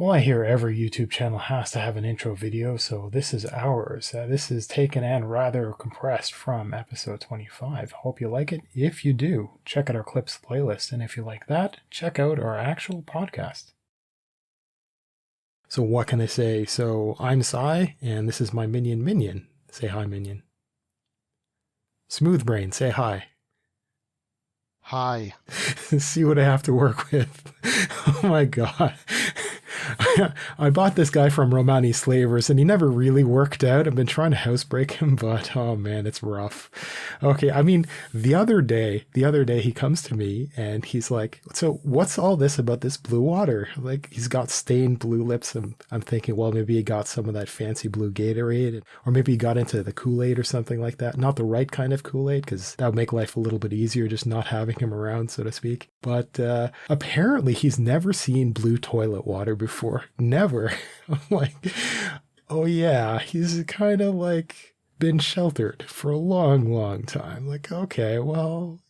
Well, I hear every YouTube channel has to have an intro video, so this is ours. This is taken and rather compressed from episode 25. Hope you like it. If you do, check out our clips playlist, and if you like that, check out our actual podcast. So what can I say? So I'm Sai, and this is my minion Minion. Say hi, Minion. Smoothbrain, say hi. Hi. See what I have to work with. Oh my god. I bought this guy from Romani Slavers and he never really worked out. I've been trying to housebreak him, but oh man, it's rough. Okay, I mean, the other day he comes to me and he's like, so what's all this about this blue water? Like, he's got stained blue lips. And I'm thinking, well, maybe he got some of that fancy blue Gatorade, or maybe he got into the Kool-Aid or something like that. Not the right kind of Kool-Aid, because that would make life a little bit easier just not having him around, so to speak. But apparently he's never seen blue toilet water before. Never. I'm like, oh yeah, he's kind of like been sheltered for a long time. Like, okay, well,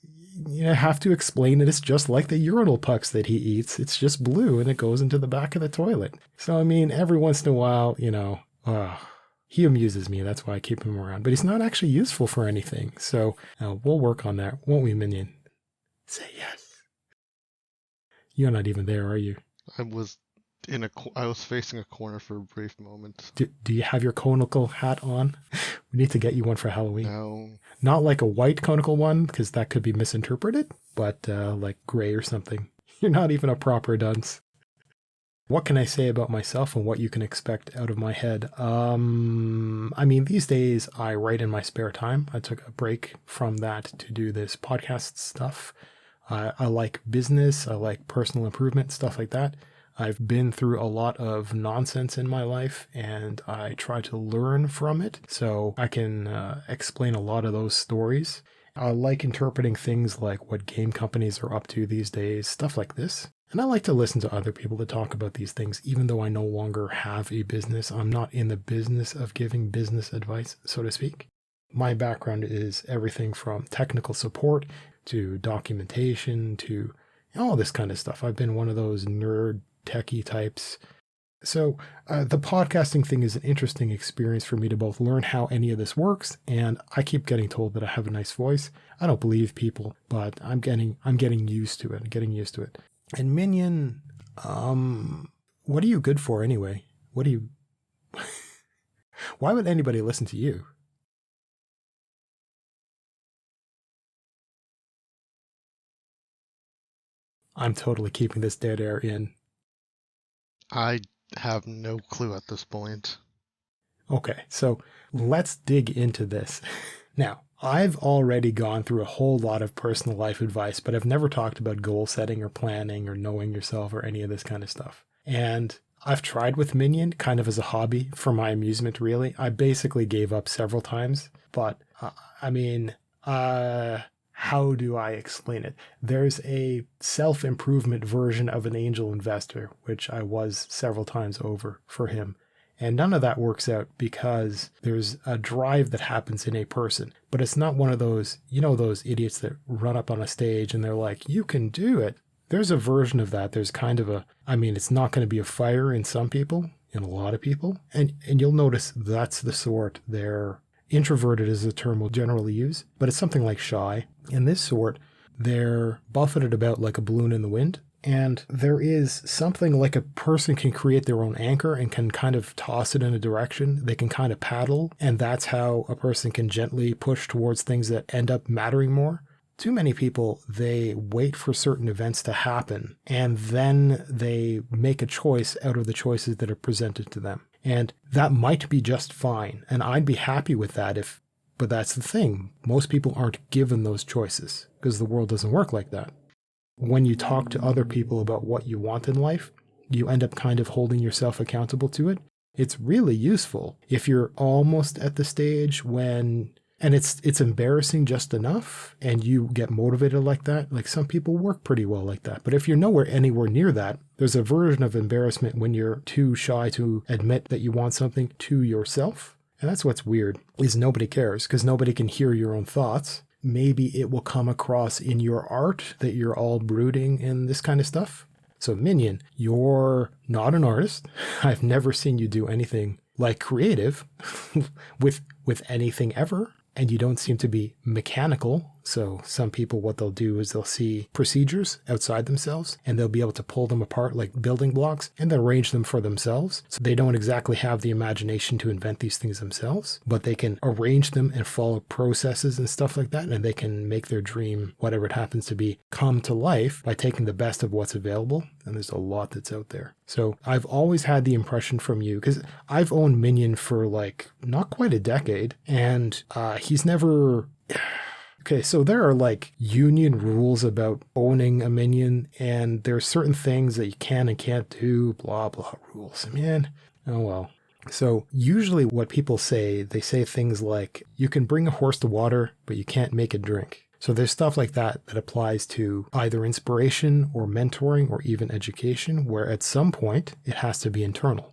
you have to explain it. It's just like the urinal pucks that he eats. It's just blue and it goes into the back of the toilet. So, I mean, every once in a while, he amuses me. That's why I keep him around. But he's not actually useful for anything. So we'll work on that, won't we, Minion? Say yes. You're not even there, are you? I was facing a corner for a brief moment. Do you have your conical hat on? We need to get you one for Halloween. No. Not like a white conical one, because that could be misinterpreted, but like gray or something. You're not even a proper dunce. What can I say about myself and what you can expect out of my head? I mean, these days I write in my spare time. I took a break from that to do this podcast stuff. I like business. I like personal improvement, stuff like that. I've been through a lot of nonsense in my life and I try to learn from it so I can explain a lot of those stories. I like interpreting things like what game companies are up to these days, stuff like this. And I like to listen to other people that talk about these things, even though I no longer have a business. I'm not in the business of giving business advice, so to speak. My background is everything from technical support to documentation to all this kind of stuff. I've been one of those nerd techie types. So the podcasting thing is an interesting experience for me to both learn how any of this works, and I keep getting told that I have a nice voice. I don't believe people, but I'm getting used to it. I'm getting used to it. And Minion, what are you good for anyway? Why would anybody listen to you? I'm totally keeping this dead air in. I have no clue at this point. Okay, so let's dig into this. Now, I've already gone through a whole lot of personal life advice, but I've never talked about goal setting or planning or knowing yourself or any of this kind of stuff. And I've tried with Minion kind of as a hobby for my amusement, really. I basically gave up several times, but how do I explain it? There's a self-improvement version of an angel investor, which I was several times over for him. And none of that works out because there's a drive that happens in a person. But it's not one of those, those idiots that run up on a stage and they're like, you can do it. There's a version of that. There's kind of it's not going to be a fire in some people, in a lot of people. And you'll notice that's the sort they're introverted is a term we'll generally use, but it's something like shy. In this sort, they're buffeted about like a balloon in the wind. And there is something like a person can create their own anchor and can kind of toss it in a direction. They can kind of paddle. And that's how a person can gently push towards things that end up mattering more. Too many people, they wait for certain events to happen and then they make a choice out of the choices that are presented to them. And that might be just fine. And I'd be happy with that but that's the thing. Most people aren't given those choices because the world doesn't work like that. When you talk to other people about what you want in life, you end up kind of holding yourself accountable to it. It's really useful if you're almost at the stage when, and it's embarrassing just enough and you get motivated like that. Like some people work pretty well like that. But if you're anywhere near that, there's a version of embarrassment when you're too shy to admit that you want something to yourself. And that's what's weird, is nobody cares because nobody can hear your own thoughts. Maybe it will come across in your art that you're all brooding and this kind of stuff. So Minion, you're not an artist. I've never seen you do anything like creative with anything ever. And you don't seem to be mechanical. So some people, what they'll do is they'll see procedures outside themselves and they'll be able to pull them apart like building blocks and then arrange them for themselves. So they don't exactly have the imagination to invent these things themselves, but they can arrange them and follow processes and stuff like that. And they can make their dream, whatever it happens to be, come to life by taking the best of what's available. And there's a lot that's out there. So I've always had the impression from you, because I've owned Minion for like not quite a decade, and he's never... Okay, so there are like union rules about owning a Minion, and there are certain things that you can and can't do, blah, blah rules. Man, oh well. So usually what people say, they say things like, you can bring a horse to water, but you can't make it drink. So there's stuff like that that applies to either inspiration or mentoring or even education, where at some point it has to be internal.